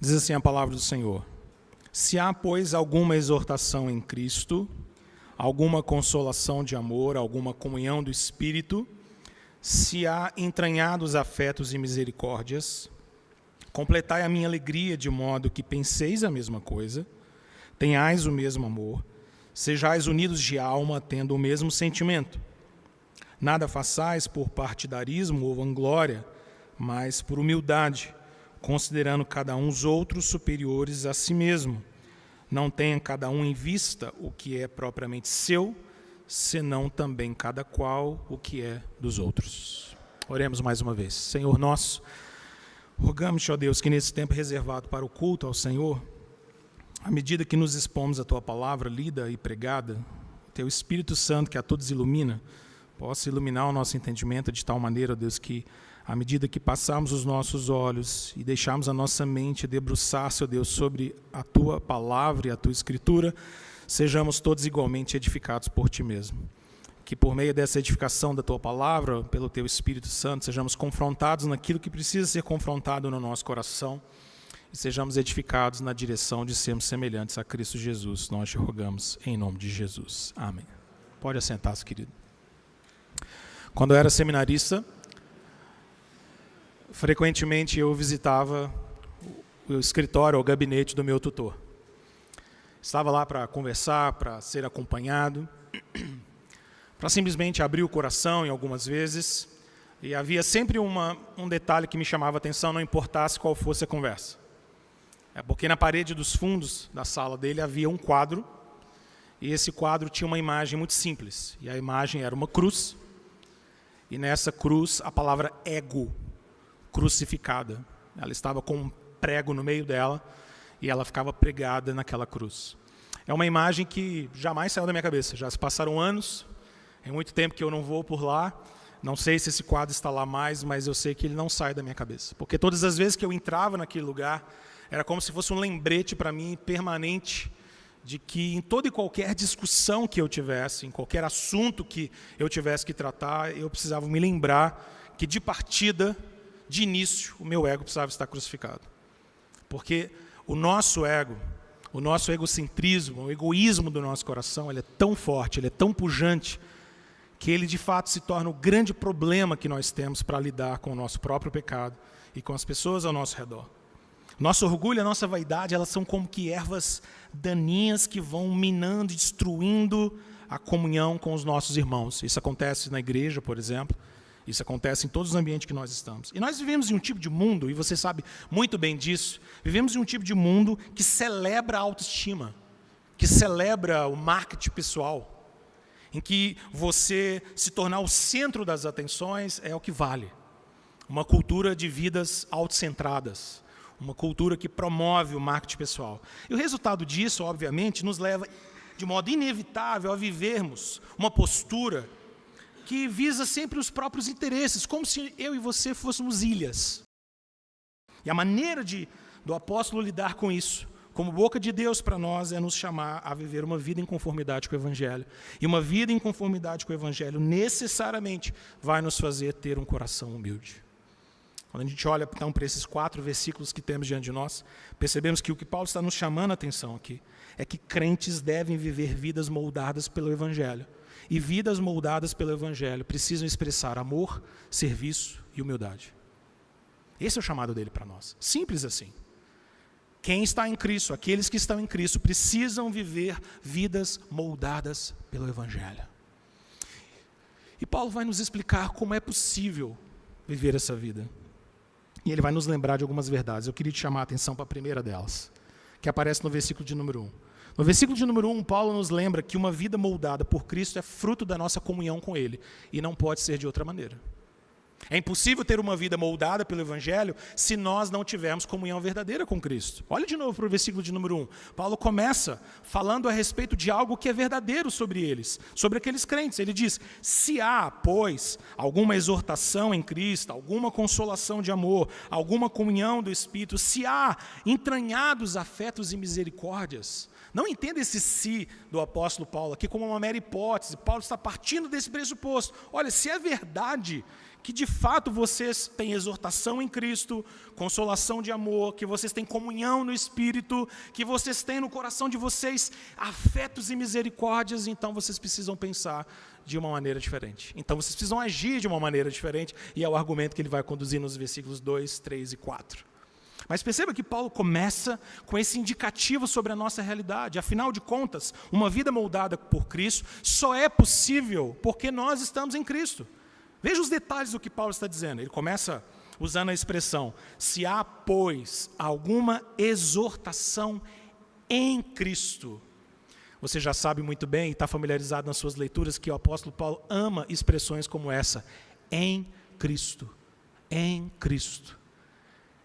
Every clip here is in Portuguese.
Diz assim a palavra do Senhor: se há, pois, alguma exortação em Cristo, alguma consolação de amor, alguma comunhão do Espírito, se há entranhados afetos e misericórdias, completai a minha alegria de modo que penseis a mesma coisa, tenhais o mesmo amor, sejais unidos de alma, tendo o mesmo sentimento. Nada façais por partidarismo ou vanglória, mas por humildade, considerando cada um os outros superiores a si mesmo. Não tenha cada um em vista o que é propriamente seu, senão também cada qual o que é dos outros. Oremos mais uma vez. Senhor nosso, rogamos-te, ó Deus, que nesse tempo reservado para o culto ao Senhor, à medida que nos expomos a Tua palavra lida e pregada, Teu Espírito Santo, que a todos ilumina, possa iluminar o nosso entendimento de tal maneira, ó Deus, que à medida que passarmos os nossos olhos e deixarmos a nossa mente debruçar-se, ó Deus, sobre a Tua palavra e a Tua Escritura, sejamos todos igualmente edificados por Ti mesmo. Que por meio dessa edificação da Tua palavra, pelo Teu Espírito Santo, sejamos confrontados naquilo que precisa ser confrontado no nosso coração e sejamos edificados na direção de sermos semelhantes a Cristo Jesus. Nós te rogamos em nome de Jesus. Amém. Pode assentar-se, querido. Quando eu era seminarista, frequentemente eu visitava o escritório, o gabinete do meu tutor. Estava lá para conversar, para ser acompanhado, para simplesmente abrir o coração em algumas vezes. E havia sempre um detalhe que me chamava a atenção, não importasse qual fosse a conversa. É porque na parede dos fundos da sala dele havia um quadro, e esse quadro tinha uma imagem muito simples. E a imagem era uma cruz, e nessa cruz a palavra ego, crucificada. Ela estava com um prego no meio dela e ela ficava pregada naquela cruz. É uma imagem que jamais saiu da minha cabeça. Já se passaram anos, é muito tempo que eu não vou por lá. Não sei se esse quadro está lá mais, mas eu sei que ele não sai da minha cabeça. Porque todas as vezes que eu entrava naquele lugar, era como se fosse um lembrete para mim permanente de que em toda e qualquer discussão que eu tivesse, em qualquer assunto que eu tivesse que tratar, eu precisava me lembrar que de partida, de início, o meu ego precisava estar crucificado. Porque o nosso ego, o nosso egocentrismo, o egoísmo do nosso coração, ele é tão forte, ele é tão pujante, que ele de fato se torna o grande problema que nós temos para lidar com o nosso próprio pecado e com as pessoas ao nosso redor. Nosso orgulho e a nossa vaidade, elas são como que ervas daninhas que vão minando e destruindo a comunhão com os nossos irmãos. Isso acontece na igreja, por exemplo. Isso acontece em todos os ambientes que nós estamos. E nós vivemos em um tipo de mundo, e você sabe muito bem disso, vivemos em um tipo de mundo que celebra a autoestima, que celebra o marketing pessoal, em que você se tornar o centro das atenções é o que vale. Uma cultura de vidas autocentradas, uma cultura que promove o marketing pessoal. E o resultado disso, obviamente, nos leva de modo inevitável a vivermos uma postura que visa sempre os próprios interesses, como se eu e você fôssemos ilhas. E a maneira do apóstolo lidar com isso, como boca de Deus para nós, é nos chamar a viver uma vida em conformidade com o Evangelho. E uma vida em conformidade com o Evangelho necessariamente vai nos fazer ter um coração humilde. Quando a gente olha então para esses 4 versículos que temos diante de nós, percebemos que o que Paulo está nos chamando a atenção aqui é que crentes devem viver vidas moldadas pelo Evangelho. E vidas moldadas pelo Evangelho precisam expressar amor, serviço e humildade. Esse é o chamado dele para nós. Simples assim. Quem está em Cristo, aqueles que estão em Cristo, precisam viver vidas moldadas pelo Evangelho. E Paulo vai nos explicar como é possível viver essa vida. E ele vai nos lembrar de algumas verdades. Eu queria te chamar a atenção para a primeira delas, que aparece no versículo de número 1. No versículo de número 1, Paulo nos lembra que uma vida moldada por Cristo é fruto da nossa comunhão com Ele, e não pode ser de outra maneira. É impossível ter uma vida moldada pelo Evangelho se nós não tivermos comunhão verdadeira com Cristo. Olha de novo para o versículo de número 1. Paulo começa falando a respeito de algo que é verdadeiro sobre eles, sobre aqueles crentes. Ele diz: se há, pois, alguma exortação em Cristo, alguma consolação de amor, alguma comunhão do Espírito, se há entranhados afetos e misericórdias. Não entenda esse "se" do apóstolo Paulo aqui como uma mera hipótese. Paulo está partindo desse pressuposto. Olha, se é verdade que de fato vocês têm exortação em Cristo, consolação de amor, que vocês têm comunhão no Espírito, que vocês têm no coração de vocês afetos e misericórdias, então vocês precisam pensar de uma maneira diferente. Então vocês precisam agir de uma maneira diferente, e é o argumento que ele vai conduzir nos versículos 2, 3 e 4. Mas perceba que Paulo começa com esse indicativo sobre a nossa realidade. Afinal de contas, uma vida moldada por Cristo só é possível porque nós estamos em Cristo. Veja os detalhes do que Paulo está dizendo. Ele começa usando a expressão: se há, pois, alguma exortação em Cristo. Você já sabe muito bem e está familiarizado nas suas leituras que o apóstolo Paulo ama expressões como essa: em Cristo, em Cristo.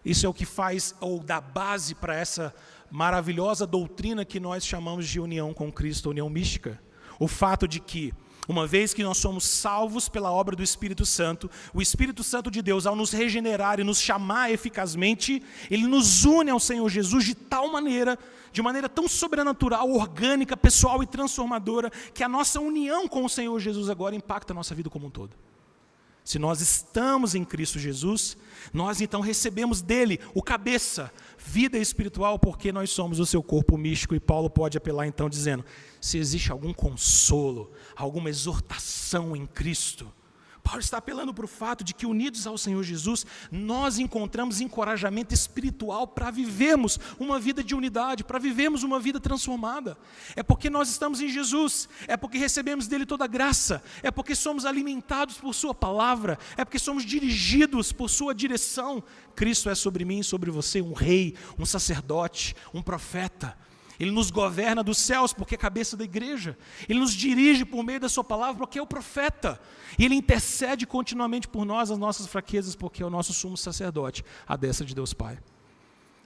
Isso é o que faz, ou dá base para essa maravilhosa doutrina que nós chamamos de união com Cristo, união mística. O fato de que, uma vez que nós somos salvos pela obra do Espírito Santo, o Espírito Santo de Deus, ao nos regenerar e nos chamar eficazmente, ele nos une ao Senhor Jesus de maneira tão sobrenatural, orgânica, pessoal e transformadora, que a nossa união com o Senhor Jesus agora impacta a nossa vida como um todo. Se nós estamos em Cristo Jesus, nós então recebemos dele, o cabeça, vida espiritual, porque nós somos o seu corpo místico. E Paulo pode apelar então dizendo: se existe algum consolo, alguma exortação em Cristo, Paulo está apelando para o fato de que, unidos ao Senhor Jesus, nós encontramos encorajamento espiritual para vivermos uma vida de unidade, para vivermos uma vida transformada. É porque nós estamos em Jesus, é porque recebemos dele toda a graça, é porque somos alimentados por sua palavra, é porque somos dirigidos por sua direção. Cristo é sobre mim e sobre você um rei, um sacerdote, um profeta. Ele nos governa dos céus porque é cabeça da igreja. Ele nos dirige por meio da sua palavra porque é o profeta. E ele intercede continuamente por nós, as nossas fraquezas, porque é o nosso sumo sacerdote, à destra de Deus Pai.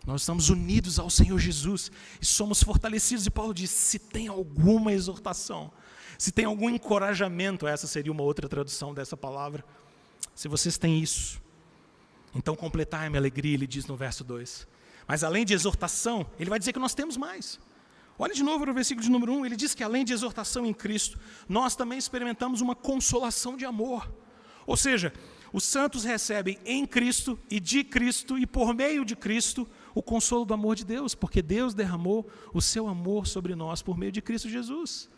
Nós estamos unidos ao Senhor Jesus e somos fortalecidos. E Paulo diz: se tem alguma exortação, se tem algum encorajamento, essa seria uma outra tradução dessa palavra, se vocês têm isso, então completai-me a alegria, ele diz no verso 2. Mas além de exortação, ele vai dizer que nós temos mais. Olha de novo no versículo de número 1, ele diz que além de exortação em Cristo, nós também experimentamos uma consolação de amor. Ou seja, os santos recebem em Cristo e de Cristo e por meio de Cristo o consolo do amor de Deus, porque Deus derramou o seu amor sobre nós por meio de Cristo Jesus.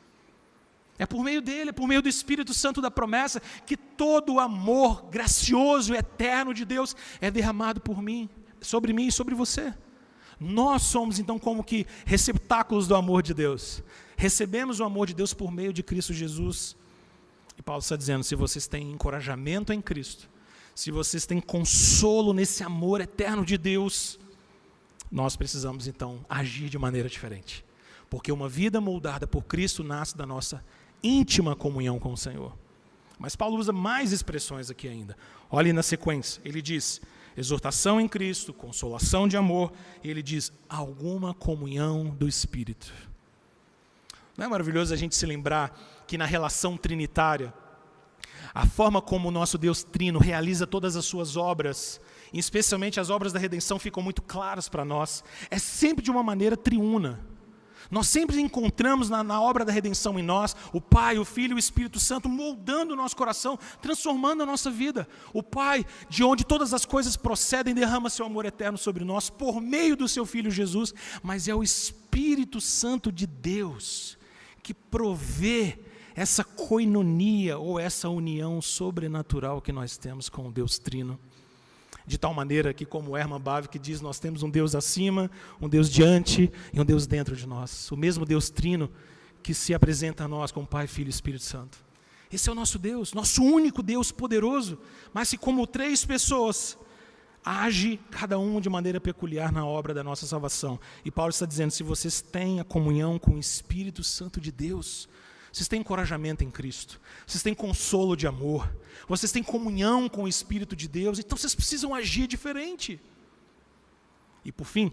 É por meio dele, é por meio do Espírito Santo da promessa, que todo o amor gracioso e eterno de Deus é derramado por mim, sobre mim e sobre você. Nós somos então como que receptáculos do amor de Deus. Recebemos o amor de Deus por meio de Cristo Jesus. E Paulo está dizendo: se vocês têm encorajamento em Cristo, se vocês têm consolo nesse amor eterno de Deus, nós precisamos então agir de maneira diferente. Porque uma vida moldada por Cristo nasce da nossa íntima comunhão com o Senhor. Mas Paulo usa mais expressões aqui ainda. Olhe na sequência, ele diz: exortação em Cristo, consolação de amor, e ele diz: alguma comunhão do Espírito. Não é maravilhoso a gente se lembrar que na relação trinitária, a forma como o nosso Deus trino realiza todas as suas obras, especialmente as obras da redenção, ficam muito claras para nós, é sempre de uma maneira triuna. Nós sempre encontramos na obra da redenção em nós, o Pai, o Filho e o Espírito Santo moldando o nosso coração, transformando a nossa vida. O Pai, de onde todas as coisas procedem, derrama seu amor eterno sobre nós, por meio do seu Filho Jesus, mas é o Espírito Santo de Deus que provê essa koinonia, ou essa união sobrenatural que nós temos com o Deus Trino. De tal maneira que, como Herman Bavinck diz, nós temos um Deus acima, um Deus diante e um Deus dentro de nós. O mesmo Deus trino que se apresenta a nós como Pai, Filho e Espírito Santo. Esse é o nosso Deus, nosso único Deus poderoso, mas que como três pessoas, age cada um de maneira peculiar na obra da nossa salvação. E Paulo está dizendo: se vocês têm a comunhão com o Espírito Santo de Deus, vocês têm encorajamento em Cristo, vocês têm consolo de amor, vocês têm comunhão com o Espírito de Deus, então vocês precisam agir diferente. E por fim,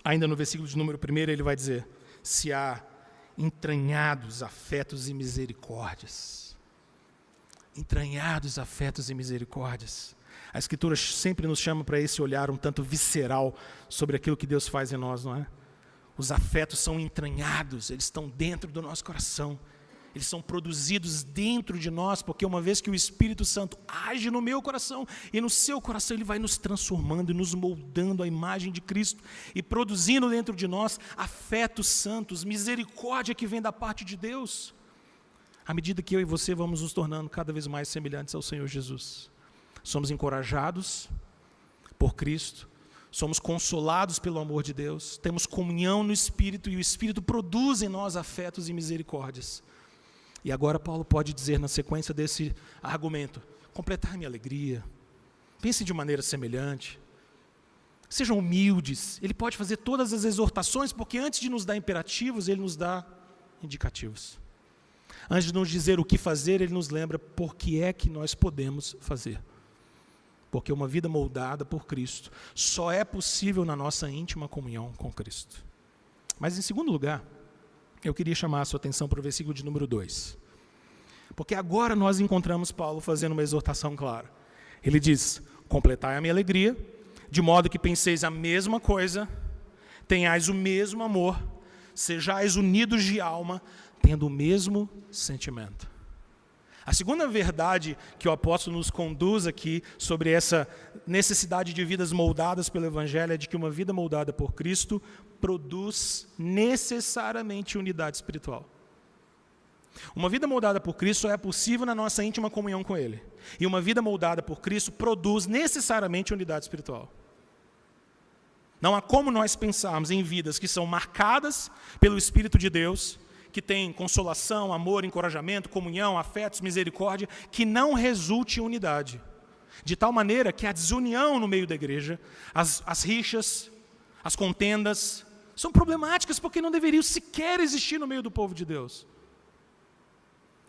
ainda no versículo de número 1, ele vai dizer: se há entranhados afetos e misericórdias. Entranhados afetos e misericórdias. A Escritura sempre nos chama para esse olhar um tanto visceral sobre aquilo que Deus faz em nós, não é? Os afetos são entranhados, eles estão dentro do nosso coração. eles são produzidos dentro de nós, porque uma vez que o Espírito Santo age no meu coração e no seu coração, ele vai nos transformando e nos moldando à imagem de Cristo e produzindo dentro de nós afetos santos, misericórdia que vem da parte de Deus, à medida que eu e você vamos nos tornando cada vez mais semelhantes ao Senhor Jesus. Somos encorajados por Cristo, somos consolados pelo amor de Deus, temos comunhão no Espírito e o Espírito produz em nós afetos e misericórdias. E agora Paulo pode dizer na sequência desse argumento: completai minha alegria, pensem de maneira semelhante, sejam humildes. Ele pode fazer todas as exortações, porque antes de nos dar imperativos, ele nos dá indicativos. Antes de nos dizer o que fazer, ele nos lembra por que é que nós podemos fazer. Porque uma vida moldada por Cristo só é possível na nossa íntima comunhão com Cristo. Mas em segundo lugar, eu queria chamar a sua atenção para o versículo de número 2. Porque agora nós encontramos Paulo fazendo uma exortação clara. Ele diz: completai a minha alegria, de modo que penseis a mesma coisa, tenhais o mesmo amor, sejais unidos de alma, tendo o mesmo sentimento. A segunda verdade que o apóstolo nos conduz aqui sobre essa necessidade de vidas moldadas pelo Evangelho é de que uma vida moldada por Cristo produz necessariamente unidade espiritual. Uma vida moldada por Cristo só é possível na nossa íntima comunhão com Ele. E uma vida moldada por Cristo produz necessariamente unidade espiritual. Não há como nós pensarmos em vidas que são marcadas pelo Espírito de Deus, que tem consolação, amor, encorajamento, comunhão, afetos, misericórdia, que não resulte em unidade. De tal maneira que a desunião no meio da igreja, as rixas, as contendas, são problemáticas porque não deveriam sequer existir no meio do povo de Deus.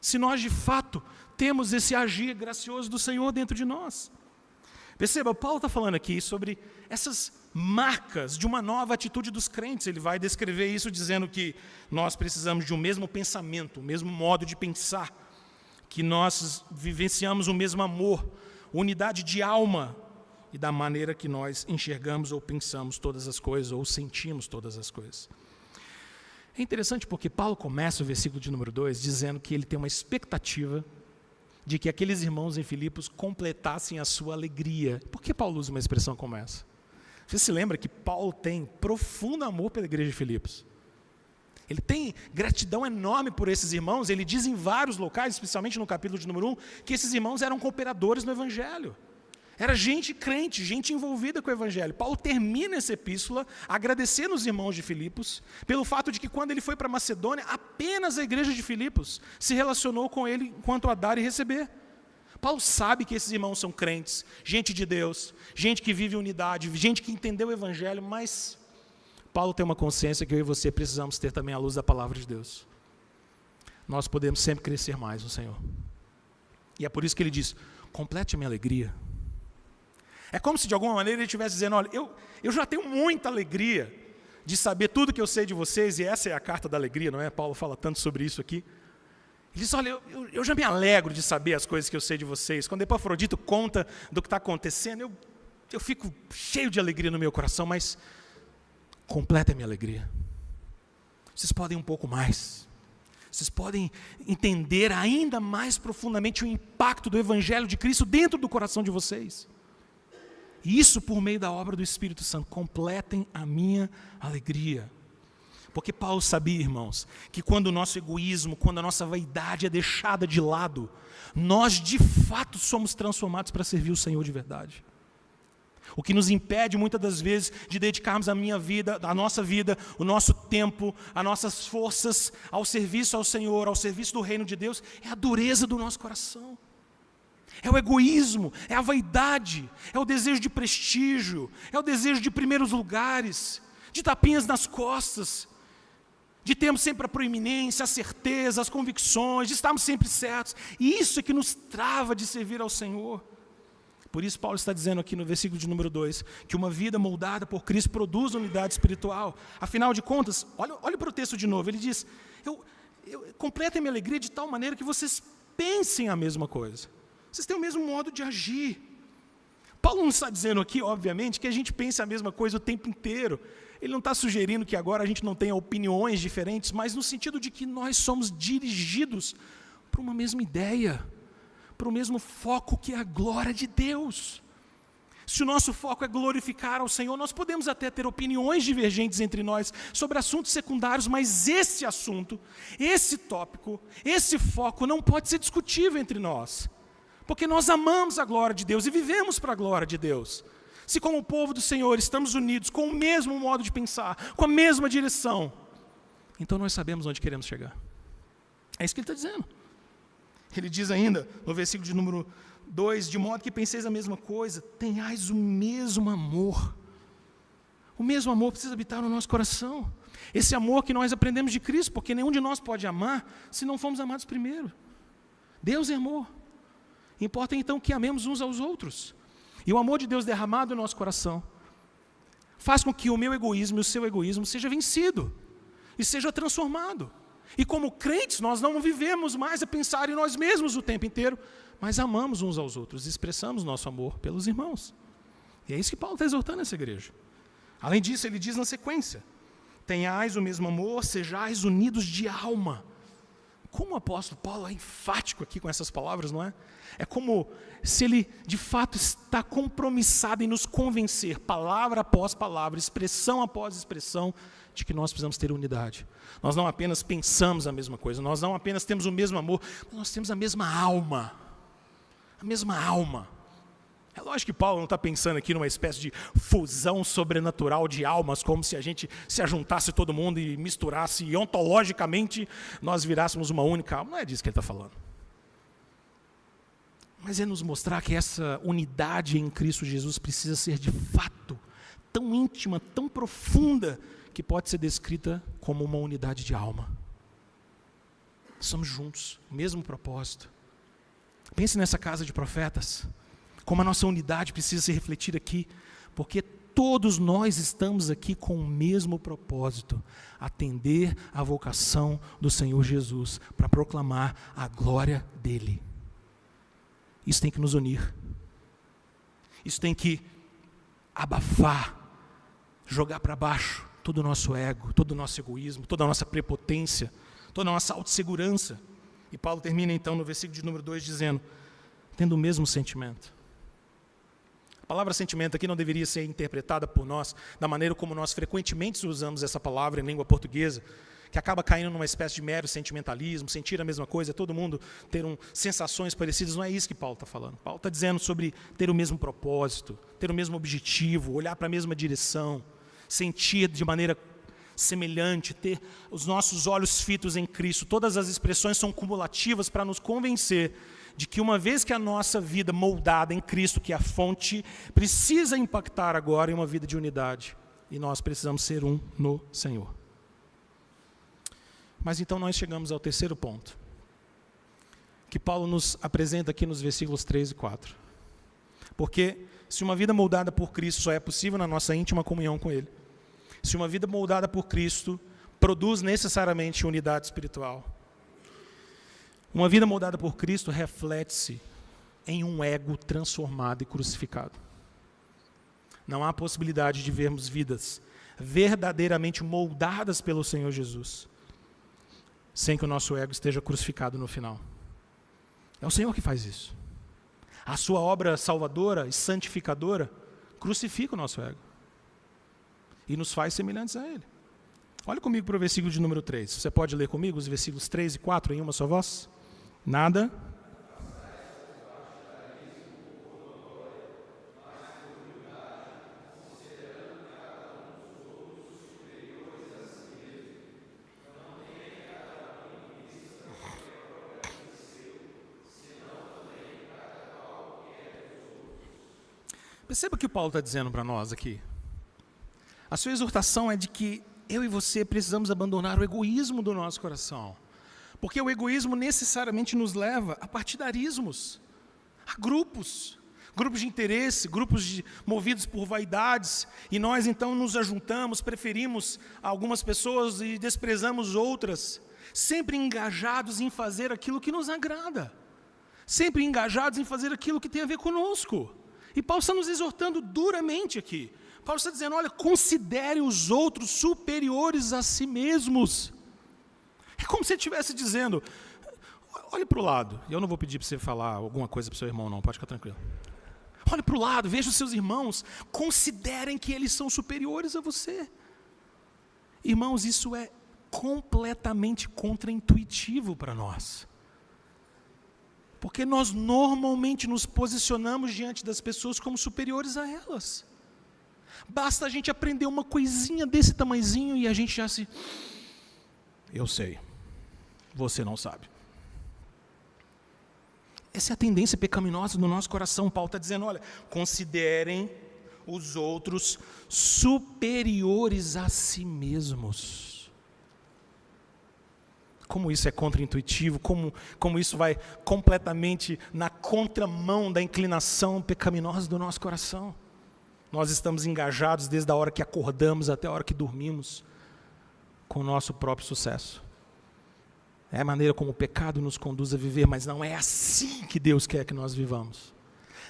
Se nós de fato temos esse agir gracioso do Senhor dentro de nós. Perceba, Paulo está falando aqui sobre essas marcas de uma nova atitude dos crentes. Ele vai descrever isso dizendo que nós precisamos de um mesmo pensamento, um mesmo modo de pensar, que nós vivenciamos o mesmo amor, unidade de alma e da maneira que nós enxergamos ou pensamos todas as coisas ou sentimos todas as coisas. É interessante porque Paulo começa o versículo de número 2 dizendo que ele tem uma expectativa de que aqueles irmãos em Filipos completassem a sua alegria. Por que Paulo usa uma expressão como essa? Você se lembra que Paulo tem profundo amor pela igreja de Filipos. Ele tem gratidão enorme por esses irmãos. Ele diz em vários locais, especialmente no capítulo de número 1, que esses irmãos eram cooperadores no Evangelho. Era gente crente, gente envolvida com o Evangelho. Paulo termina essa epístola agradecendo os irmãos de Filipos pelo fato de que quando ele foi para Macedônia, apenas a igreja de Filipos se relacionou com ele enquanto a dar e receber. Paulo sabe que esses irmãos são crentes, gente de Deus, gente que vive unidade, gente que entendeu o Evangelho, mas Paulo tem uma consciência que eu e você precisamos ter também à luz da palavra de Deus. Nós podemos sempre crescer mais no Senhor. E é por isso que ele diz: complete a minha alegria. É como se de alguma maneira ele estivesse dizendo: olha, eu já tenho muita alegria de saber tudo que eu sei de vocês, e essa é a carta da alegria, não é? Paulo fala tanto sobre isso aqui. Ele diz: olha, eu já me alegro de saber as coisas que eu sei de vocês. Quando Epafrodito conta do que está acontecendo, eu fico cheio de alegria no meu coração, mas completa a minha alegria. Vocês podem um pouco mais. Vocês podem entender ainda mais profundamente o impacto do Evangelho de Cristo dentro do coração de vocês. E isso por meio da obra do Espírito Santo. Completem a minha alegria. Porque Paulo sabia, irmãos, que quando o nosso egoísmo, quando a nossa vaidade é deixada de lado, nós de fato somos transformados para servir o Senhor de verdade. O que nos impede muitas das vezes de dedicarmos a nossa vida, o nosso tempo, as nossas forças ao serviço ao Senhor, ao serviço do reino de Deus, é a dureza do nosso coração. É o egoísmo, é a vaidade, é o desejo de prestígio, é o desejo de primeiros lugares, de tapinhas nas costas, de termos sempre a proeminência, a certeza, as convicções, de estarmos sempre certos. E isso é que nos trava de servir ao Senhor. Por isso Paulo está dizendo aqui no versículo de número 2, que uma vida moldada por Cristo produz unidade espiritual. Afinal de contas, olha para o texto de novo, ele diz: completem a minha alegria de tal maneira que vocês pensem a mesma coisa. Vocês têm o mesmo modo de agir. Paulo não está dizendo aqui, obviamente, que a gente pense a mesma coisa o tempo inteiro. Ele não está sugerindo que agora a gente não tenha opiniões diferentes, mas no sentido de que nós somos dirigidos para uma mesma ideia, para o mesmo foco que é a glória de Deus. Se o nosso foco é glorificar ao Senhor, nós podemos até ter opiniões divergentes entre nós sobre assuntos secundários, mas esse assunto, esse tópico, esse foco não pode ser discutível entre nós, porque nós amamos a glória de Deus e vivemos para a glória de Deus. Se como povo do Senhor estamos unidos com o mesmo modo de pensar, com a mesma direção, então nós sabemos onde queremos chegar. É isso que ele está dizendo. Ele diz ainda, no versículo de número 2, de modo que penseis a mesma coisa, tenhais o mesmo amor. O mesmo amor precisa habitar no nosso coração. Esse amor que nós aprendemos de Cristo, porque nenhum de nós pode amar se não fomos amados primeiro. Deus é amor. Importa então que amemos uns aos outros. E o amor de Deus derramado no nosso coração faz com que o meu egoísmo e o seu egoísmo seja vencido e seja transformado. E como crentes, nós não vivemos mais a pensar em nós mesmos o tempo inteiro, mas amamos uns aos outros, expressamos nosso amor pelos irmãos. E é isso que Paulo está exortando essa igreja. Além disso, ele diz na sequência, tenhais o mesmo amor, sejais unidos de alma. Como o apóstolo Paulo é enfático aqui com essas palavras, não é? É como se ele de fato está compromissado em nos convencer, palavra após palavra, expressão após expressão, de que nós precisamos ter unidade. Nós não apenas pensamos a mesma coisa, nós não apenas temos o mesmo amor, mas nós temos a mesma alma. A mesma alma. É lógico que Paulo não está pensando aqui numa espécie de fusão sobrenatural de almas, como se a gente se ajuntasse todo mundo e misturasse, e ontologicamente nós virássemos uma única alma. Não é disso que ele está falando. Mas é nos mostrar que essa unidade em Cristo Jesus precisa ser de fato tão íntima, tão profunda, que pode ser descrita como uma unidade de alma. Somos juntos, mesmo propósito. Pense nessa casa de profetas, como a nossa unidade precisa ser refletida aqui, porque todos nós estamos aqui com o mesmo propósito, atender à vocação do Senhor Jesus, para proclamar a glória dEle. Isso tem que nos unir, isso tem que abafar, jogar para baixo todo o nosso ego, todo o nosso egoísmo, toda a nossa prepotência, toda a nossa autossegurança. E Paulo termina então no versículo de número 2 dizendo, tendo o mesmo sentimento. A palavra sentimento aqui não deveria ser interpretada por nós da maneira como nós frequentemente usamos essa palavra em língua portuguesa, que acaba caindo numa espécie de mero sentimentalismo, sentir a mesma coisa, todo mundo ter sensações parecidas. Não é isso que Paulo está falando. Paulo está dizendo sobre ter o mesmo propósito, ter o mesmo objetivo, olhar para a mesma direção, sentir de maneira semelhante, ter os nossos olhos fitos em Cristo. Todas as expressões são cumulativas para nos convencer de que uma vez que a nossa vida moldada em Cristo, que é a fonte, precisa impactar agora em uma vida de unidade. E nós precisamos ser um no Senhor. Mas então nós chegamos ao terceiro ponto, que Paulo nos apresenta aqui nos versículos 3 e 4. Porque se uma vida moldada por Cristo só é possível na nossa íntima comunhão com Ele, se uma vida moldada por Cristo produz necessariamente unidade espiritual, uma vida moldada por Cristo reflete-se em um ego transformado e crucificado. Não há possibilidade de vermos vidas verdadeiramente moldadas pelo Senhor Jesus, sem que o nosso ego esteja crucificado no final. É o Senhor que faz isso. A sua obra salvadora e santificadora crucifica o nosso ego e nos faz semelhantes a Ele. Olha comigo para o versículo de número 3. Você pode ler comigo os versículos 3 e 4 em uma só voz? Nada. Perceba o que o Paulo está dizendo para nós aqui. A sua exortação é de que eu e você precisamos abandonar o egoísmo do nosso coração. Porque o egoísmo necessariamente nos leva a partidarismos, a grupos de interesse, movidos por vaidades, e nós então nos ajuntamos, preferimos algumas pessoas e desprezamos outras, sempre engajados em fazer aquilo que nos agrada, sempre engajados em fazer aquilo que tem a ver conosco. E Paulo está nos exortando duramente aqui, Paulo está dizendo, olha, considere os outros superiores a si mesmos. É como se ele estivesse dizendo, olhe para o lado. E eu não vou pedir para você falar alguma coisa para o seu irmão, não, pode ficar tranquilo. Olhe para o lado, veja os seus irmãos, considerem que eles são superiores a você. Irmãos, isso é completamente contraintuitivo para nós. Porque nós normalmente nos posicionamos diante das pessoas como superiores a elas. Basta a gente aprender uma coisinha desse tamanhozinho e a gente já se... Eu sei, você não sabe. Essa é a tendência pecaminosa do nosso coração. Paulo está dizendo, olha, considerem os outros superiores a si mesmos. Como isso é contraintuitivo, como isso vai completamente na contramão da inclinação pecaminosa do nosso coração. Nós estamos engajados desde a hora que acordamos até a hora que dormimos com o nosso próprio sucesso. É a maneira como o pecado nos conduz a viver, mas não é assim que Deus quer que nós vivamos.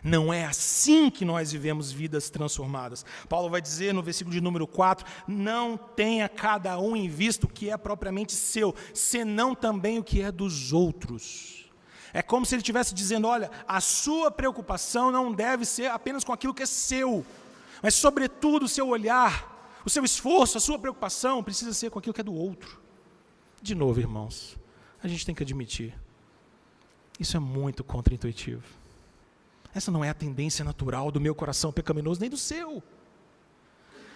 Não é assim que nós vivemos vidas transformadas. Paulo vai dizer no versículo de número 4, não tenha cada um em vista o que é propriamente seu, senão também o que é dos outros. É como se ele estivesse dizendo, olha, a sua preocupação não deve ser apenas com aquilo que é seu, mas sobretudo o seu olhar, o seu esforço, a sua preocupação precisa ser com aquilo que é do outro. De novo, irmãos, a gente tem que admitir, isso é muito contraintuitivo. Essa não é a tendência natural do meu coração pecaminoso, nem do seu.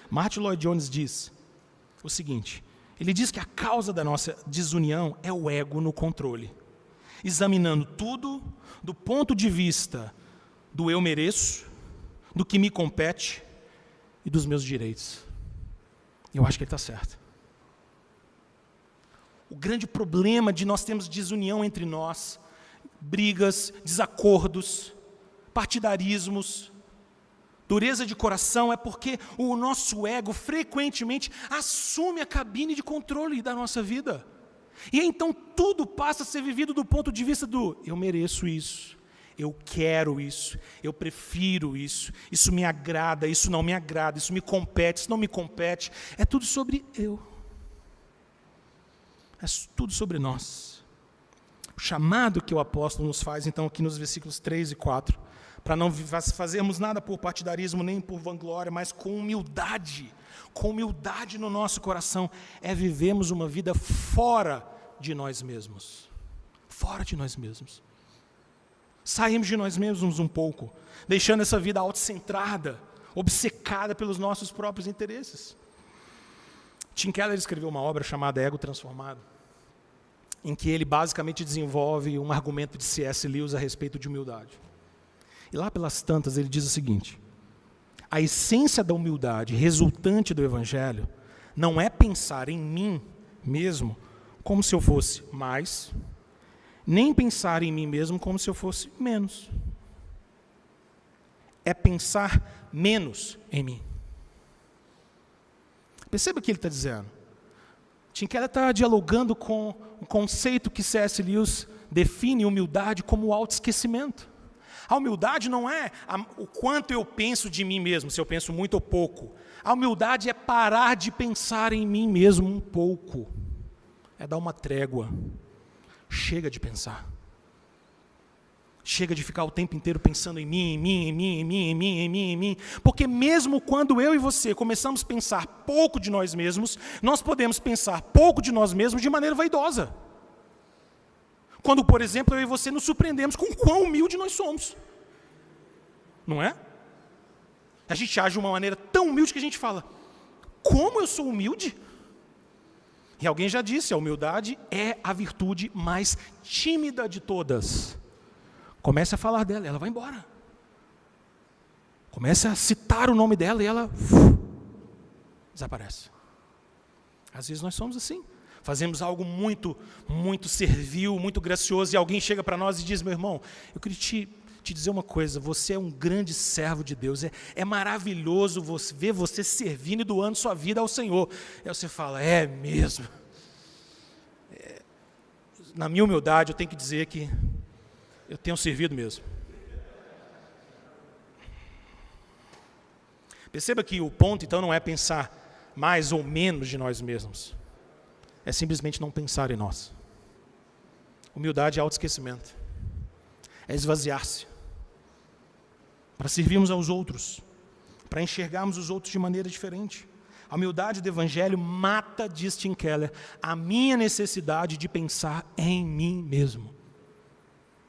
Martin Lloyd-Jones diz o seguinte, ele diz que a causa da nossa desunião é o ego no controle, examinando tudo do ponto de vista do eu mereço, do que me compete e dos meus direitos. Eu acho que ele está certo. O grande problema de nós termos desunião entre nós, brigas, desacordos, partidarismos, dureza de coração, é porque o nosso ego frequentemente assume a cabine de controle da nossa vida. E então tudo passa a ser vivido do ponto de vista do eu mereço isso, eu quero isso, eu prefiro isso, isso me agrada, isso não me agrada, isso me compete, isso não me compete. É tudo sobre eu. É tudo sobre nós. O chamado que o apóstolo nos faz, então, aqui nos versículos 3 e 4, para não fazermos nada por partidarismo, nem por vanglória, mas com humildade no nosso coração, é vivermos uma vida fora de nós mesmos. Fora de nós mesmos. Saímos de nós mesmos um pouco, deixando essa vida autocentrada, obcecada pelos nossos próprios interesses. Tim Keller escreveu uma obra chamada Ego Transformado, em que ele basicamente desenvolve um argumento de C.S. Lewis a respeito de humildade. E lá pelas tantas ele diz o seguinte, a essência da humildade resultante do Evangelho não é pensar em mim mesmo como se eu fosse mais, nem pensar em mim mesmo como se eu fosse menos. É pensar menos em mim. Perceba o que ele está dizendo. Tim Keller está dialogando com o conceito que C.S. Lewis define humildade como autoesquecimento. A humildade não é o quanto eu penso de mim mesmo, se eu penso muito ou pouco. A humildade é parar de pensar em mim mesmo um pouco. É dar uma trégua. Chega de pensar. Chega de ficar o tempo inteiro pensando em mim. Porque mesmo quando eu e você começamos a pensar pouco de nós mesmos, nós podemos pensar pouco de nós mesmos de maneira vaidosa. Quando, por exemplo, eu e você nos surpreendemos com o quão humilde nós somos. Não é? A gente age de uma maneira tão humilde que a gente fala, como eu sou humilde? E alguém já disse, a humildade é a virtude mais tímida de todas. Comece a falar dela, ela vai embora. Comece a citar o nome dela e ela desaparece. Às vezes nós somos assim. Fazemos algo muito servil, muito gracioso, e alguém chega para nós e diz, meu irmão, eu queria te dizer uma coisa, você é um grande servo de Deus, é maravilhoso ver você servindo e doando sua vida ao Senhor. Aí você fala, é mesmo. Na minha humildade, eu tenho que dizer que eu tenho servido mesmo. Perceba que o ponto, então, não é pensar mais ou menos de nós mesmos. É simplesmente não pensar em nós. Humildade é autoesquecimento. É esvaziar-se. Para servirmos aos outros. Para enxergarmos os outros de maneira diferente. A humildade do Evangelho mata, diz Tim Keller, a minha necessidade de pensar em mim mesmo.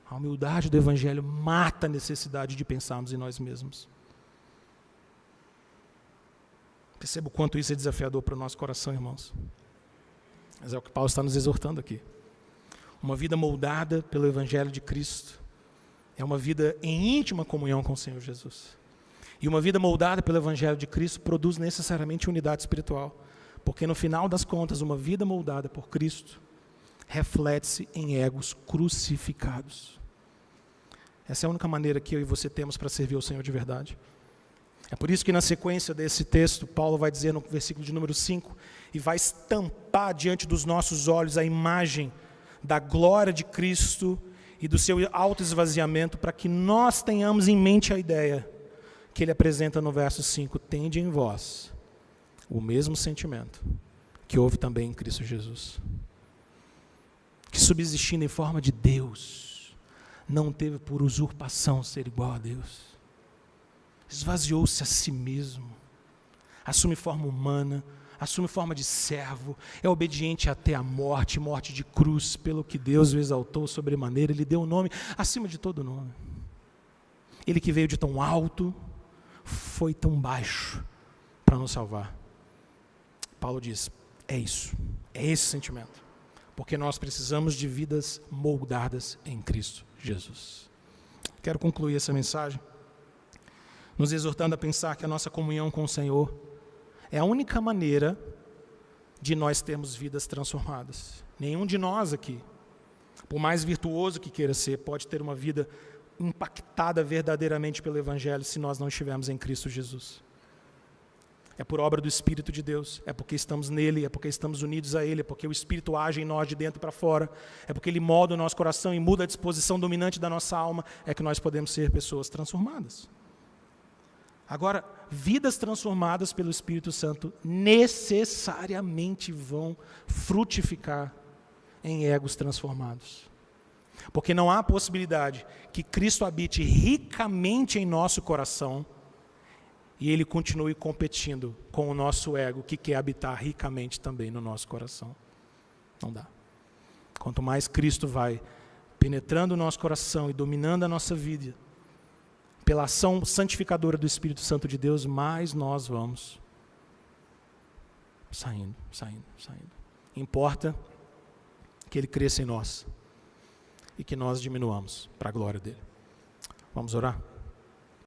A humildade do Evangelho mata a necessidade de pensarmos em nós mesmos. Perceba o quanto isso é desafiador para o nosso coração, irmãos. Mas é o que Paulo está nos exortando aqui. Uma vida moldada pelo Evangelho de Cristo é uma vida em íntima comunhão com o Senhor Jesus. E uma vida moldada pelo Evangelho de Cristo produz necessariamente unidade espiritual. Porque no final das contas, uma vida moldada por Cristo reflete-se em egos crucificados. Essa é a única maneira que eu e você temos para servir ao Senhor de verdade. É por isso que na sequência desse texto, Paulo vai dizer no versículo de número 5, e vai estampar diante dos nossos olhos a imagem da glória de Cristo e do seu autoesvaziamento, para que nós tenhamos em mente a ideia que ele apresenta no verso 5, tende em vós o mesmo sentimento que houve também em Cristo Jesus, que subsistindo em forma de Deus, não teve por usurpação ser igual a Deus, esvaziou-se a si mesmo, assume forma humana, assume forma de servo, é obediente até a morte, morte de cruz, pelo que Deus o exaltou sobremaneira, ele deu o nome acima de todo nome. Ele que veio de tão alto, foi tão baixo para nos salvar. Paulo diz, é isso, é esse sentimento, porque nós precisamos de vidas moldadas em Cristo Jesus. Quero concluir essa mensagem nos exortando a pensar que a nossa comunhão com o Senhor é a única maneira de nós termos vidas transformadas. Nenhum de nós aqui, por mais virtuoso que queira ser, pode ter uma vida impactada verdadeiramente pelo Evangelho se nós não estivermos em Cristo Jesus. É por obra do Espírito de Deus, é porque estamos nele, é porque estamos unidos a ele, é porque o Espírito age em nós de dentro para fora, é porque ele molda o nosso coração e muda a disposição dominante da nossa alma, é que nós podemos ser pessoas transformadas. Agora, vidas transformadas pelo Espírito Santo necessariamente vão frutificar em egos transformados. Porque não há possibilidade que Cristo habite ricamente em nosso coração e ele continue competindo com o nosso ego que quer habitar ricamente também no nosso coração. Não dá. Quanto mais Cristo vai penetrando o nosso coração e dominando a nossa vida, pela ação santificadora do Espírito Santo de Deus, mais nós vamos saindo. Importa que ele cresça em nós e que nós diminuamos para a glória dele. Vamos orar?